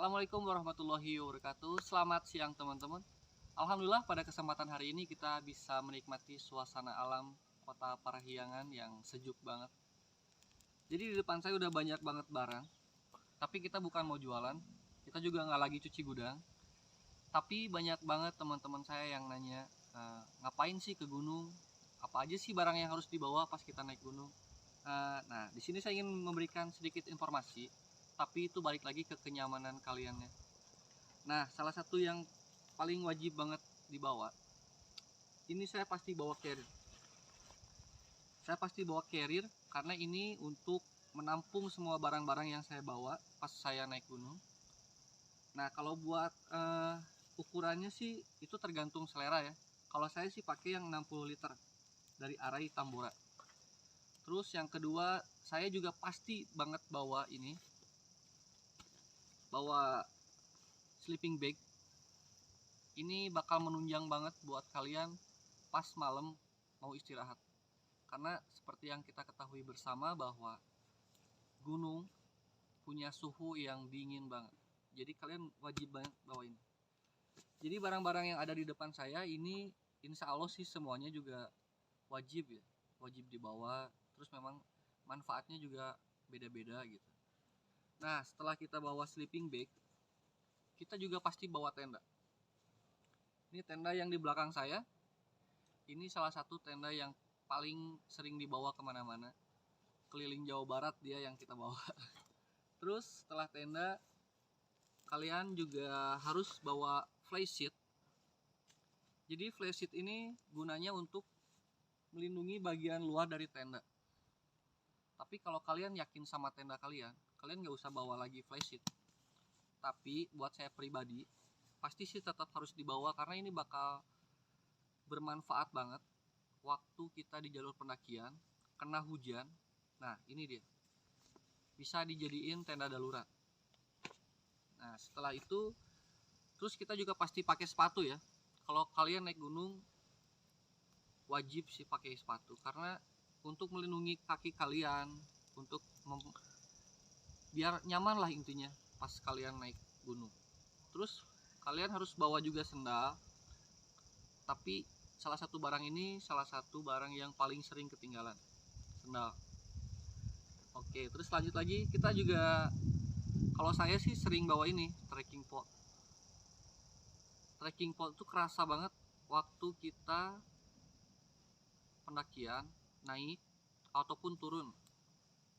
Assalamualaikum warahmatullahi wabarakatuh. Selamat siang teman-teman. Alhamdulillah pada kesempatan hari ini kita bisa menikmati suasana alam Kota Parahyangan yang sejuk banget. Jadi di depan saya udah banyak banget barang. Tapi kita bukan mau jualan. Kita juga nggak lagi cuci gudang. Tapi banyak banget teman-teman saya yang nanya, ngapain sih ke gunung? Apa aja sih barang yang harus dibawa pas kita naik gunung? Nah, di sini saya ingin memberikan sedikit informasi, tapi itu balik lagi ke kenyamanan kaliannya. Nah, salah satu yang paling wajib banget dibawa, ini saya pasti bawa carrier. Saya pasti bawa carrier karena ini untuk menampung semua barang-barang yang saya bawa pas saya naik gunung. Nah, kalau buat ukurannya sih itu tergantung selera ya. Kalau saya sih pakai yang 60 liter dari Arai Tambora. Terus yang kedua, saya juga pasti banget bawa ini, bawa sleeping bag. Ini bakal menunjang banget buat kalian pas malam mau istirahat. Karena seperti yang kita ketahui bersama bahwa gunung punya suhu yang dingin banget. Jadi kalian wajib banget bawa ini. Jadi barang-barang yang ada di depan saya ini insya Allah sih semuanya juga wajib ya, wajib dibawa. Terus memang manfaatnya juga beda-beda gitu. Nah, setelah kita bawa sleeping bag, kita juga pasti bawa tenda. Ini tenda yang di belakang saya. Ini salah satu tenda yang paling sering dibawa kemana-mana. Keliling Jawa Barat dia yang kita bawa. Terus setelah tenda, kalian juga harus bawa flysheet. Jadi flysheet ini gunanya untuk melindungi bagian luar dari tenda. Tapi kalau kalian yakin sama tenda kalian nggak usah bawa lagi flysheet. Tapi buat saya pribadi, pasti sih tetap harus dibawa karena ini bakal bermanfaat banget waktu kita di jalur pendakian, kena hujan. Nah, ini dia. Bisa dijadiin tenda darurat. Nah, setelah itu, terus kita juga pasti pakai sepatu ya. Kalau kalian naik gunung, wajib sih pakai sepatu karena untuk melindungi kaki kalian, untuk biar nyaman lah intinya pas kalian naik gunung. Terus kalian harus bawa juga sendal. Tapi salah satu barang yang paling sering ketinggalan, sendal. Oke, terus lanjut lagi, kita juga, kalau saya sih sering bawa ini, trekking pole. Trekking pole itu kerasa banget waktu kita pendakian, naik ataupun turun.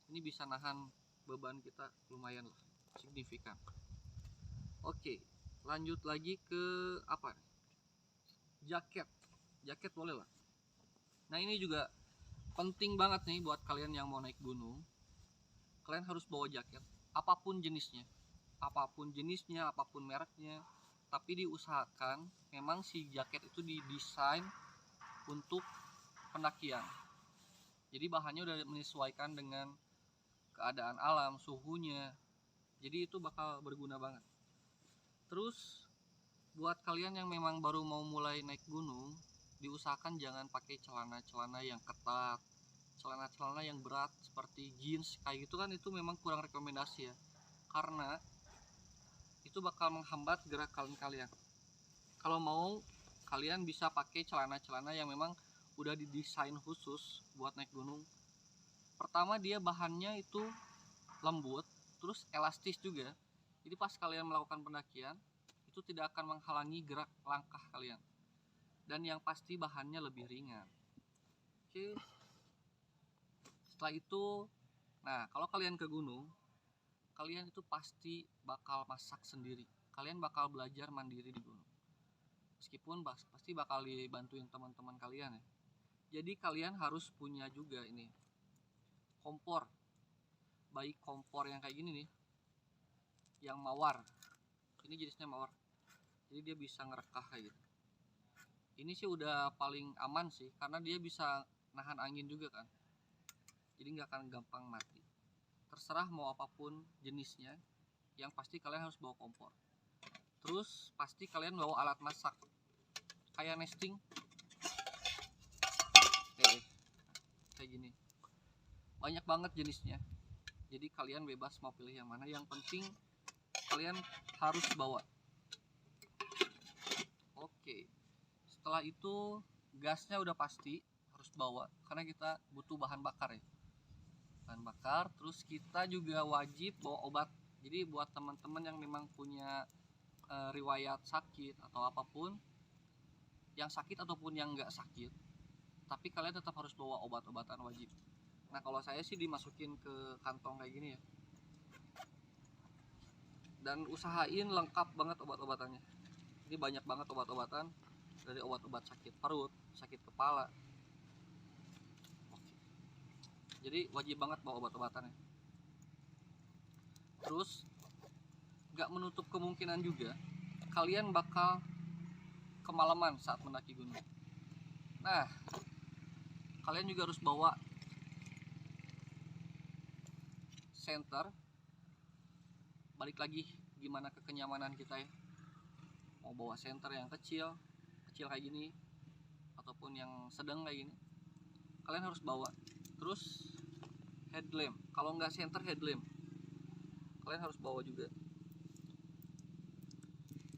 Ini bisa nahan beban kita lumayan lah, signifikan. Oke, lanjut lagi ke apa? Jaket boleh lah. Nah, ini juga penting banget nih buat kalian yang mau naik gunung. Kalian harus bawa jaket, apapun jenisnya, apapun mereknya. Tapi diusahakan memang si jaket itu didesain untuk pendakian. Jadi bahannya udah menyesuaikan dengan keadaan alam, suhunya. Jadi itu bakal berguna banget. Terus buat kalian yang memang baru mau mulai naik gunung, diusahakan jangan pakai celana-celana yang ketat, celana-celana yang berat seperti jeans kayak gitu kan, itu memang kurang rekomendasi ya. Karena itu bakal menghambat gerakan kalian. Kalau mau, kalian bisa pakai celana-celana yang memang udah didesain khusus buat naik gunung. Pertama, dia bahannya itu lembut, terus elastis juga. Jadi pas kalian melakukan pendakian, itu tidak akan menghalangi gerak langkah kalian. Dan yang pasti bahannya lebih ringan. Oke. Setelah itu, nah kalau kalian ke gunung, kalian itu pasti bakal masak sendiri. Kalian bakal belajar mandiri di gunung. Meskipun pasti bakal dibantuin teman-teman kalian ya. Jadi kalian harus punya juga ini kompor, baik kompor yang kayak gini nih, yang mawar. Ini jenisnya mawar, jadi dia bisa ngerekah kayak gitu. Ini sih udah paling aman sih karena dia bisa nahan angin juga kan, jadi nggak akan gampang mati. Terserah mau apapun jenisnya, yang pasti kalian harus bawa kompor. Terus pasti kalian bawa alat masak kayak nesting, kayak gini. Banyak banget jenisnya, jadi kalian bebas mau pilih yang mana. Yang penting kalian harus bawa. Oke, setelah itu gasnya udah pasti harus bawa karena kita butuh bahan bakar ya, bahan bakar. Terus kita juga wajib bawa obat. Jadi buat teman-teman yang memang punya riwayat sakit atau apapun, yang sakit ataupun yang nggak sakit, tapi kalian tetap harus bawa obat-obatan wajib. Nah kalau saya sih dimasukin ke kantong kayak gini ya, dan usahain lengkap banget obat-obatannya. Ini banyak banget obat-obatan, dari obat-obat sakit perut, sakit kepala. Oke. Jadi wajib banget bawa obat-obatannya. Terus nggak menutup kemungkinan juga kalian bakal kemalaman saat mendaki gunung. Nah, kalian juga harus bawa senter. Balik lagi gimana ke kenyamanan kita ya. Mau bawa senter yang kecil kayak gini ataupun yang sedang kayak gini, kalian harus bawa. Terus headlamp, kalau nggak senter headlamp kalian harus bawa juga,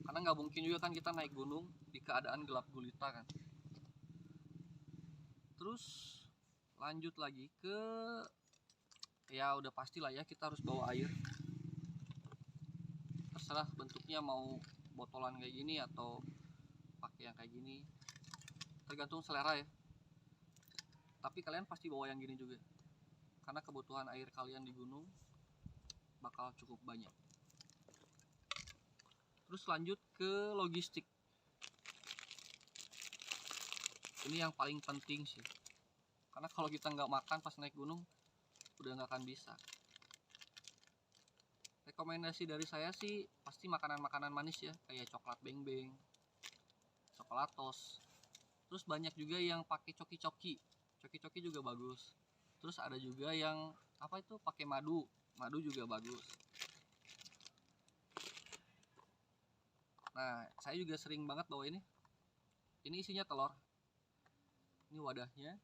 karena nggak mungkin juga kan kita naik gunung di keadaan gelap gulita kan. Terus lanjut lagi ke, ya udah pastilah ya, kita harus bawa air. Terserah bentuknya, mau botolan kayak gini atau pakai yang kayak gini, tergantung selera ya. Tapi kalian pasti bawa yang gini juga, karena kebutuhan air kalian di gunung bakal cukup banyak. Terus lanjut ke logistik. Ini yang paling penting sih, karena kalau kita nggak makan pas naik gunung udah nggak akan bisa. Rekomendasi dari saya sih pasti makanan-makanan manis ya, kayak coklat beng-beng, coklat tos. Terus banyak juga yang pakai coki-coki juga bagus. Terus ada juga yang apa itu, pakai madu juga bagus. Nah saya juga sering banget bawa ini isinya telur. Ini wadahnya,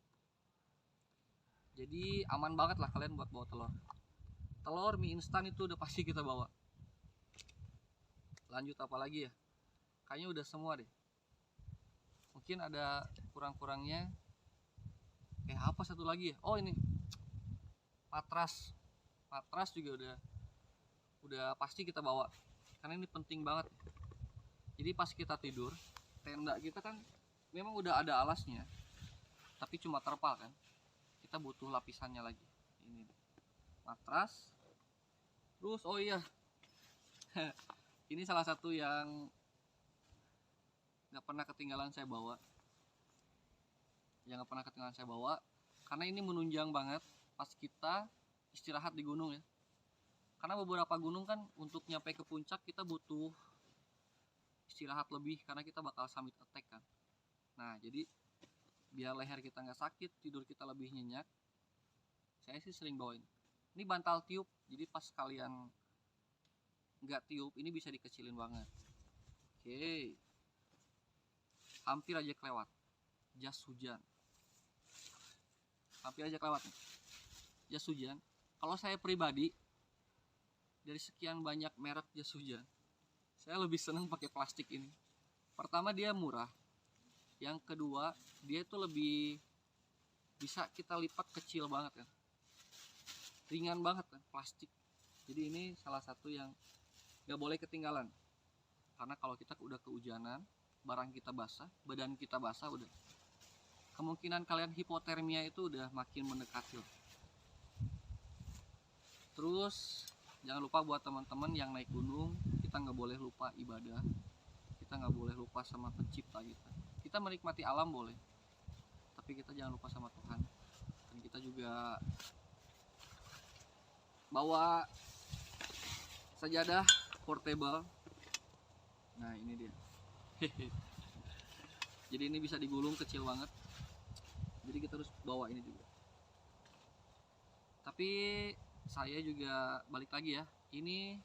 jadi aman banget lah kalian buat bawa telur, mie instan itu udah pasti kita bawa. Lanjut apa lagi ya, kayaknya udah semua deh. Mungkin ada kurang-kurangnya. Apa satu lagi ya, oh ini matras juga udah pasti kita bawa, karena ini penting banget. Jadi pas kita tidur, tenda kita kan memang udah ada alasnya, tapi cuma terpal kan, kita butuh lapisannya lagi. Ini matras. Terus oh iya ini salah satu yang nggak pernah ketinggalan saya bawa, karena ini menunjang banget pas kita istirahat di gunung ya. Karena beberapa gunung kan untuk nyampe ke puncak kita butuh istirahat lebih, karena kita bakal summit attack kan. Nah jadi biar leher kita nggak sakit, tidur kita lebih nyenyak, saya sih sering bawain ini bantal tiup. Jadi pas kalian nggak tiup, ini bisa dikecilin banget. Oke, hampir aja kelewat jas hujan. Jas hujan, kalau saya pribadi, dari sekian banyak merek jas hujan, saya lebih seneng pakai plastik ini. Pertama dia murah, yang kedua dia itu lebih bisa kita lipat kecil banget kan, ringan banget kan plastik. Jadi ini salah satu yang nggak boleh ketinggalan, karena kalau kita udah kehujanan, barang kita basah, badan kita basah, udah kemungkinan kalian hipotermia itu udah makin mendekati. Terus jangan lupa buat teman-teman yang naik gunung, kita nggak boleh lupa ibadah, kita nggak boleh lupa sama pencipta kita. Kita menikmati alam boleh, tapi kita jangan lupa sama Tuhan. Dan kita juga bawa sajadah portable. Nah ini dia. Jadi ini bisa digulung, kecil banget, jadi kita harus bawa ini juga. Tapi saya juga balik lagi ya, ini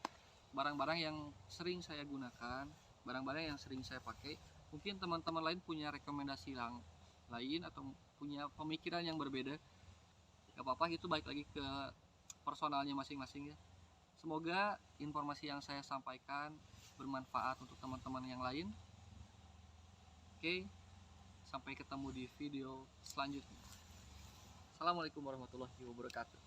barang-barang yang sering saya gunakan, barang-barang yang sering saya pakai. Mungkin teman-teman lain punya rekomendasi yang lain atau punya pemikiran yang berbeda, gak apa-apa, itu balik lagi ke personalnya masing-masing ya. Semoga informasi yang saya sampaikan bermanfaat untuk teman-teman yang lain. Oke, sampai ketemu di video selanjutnya. Assalamualaikum warahmatullahi wabarakatuh.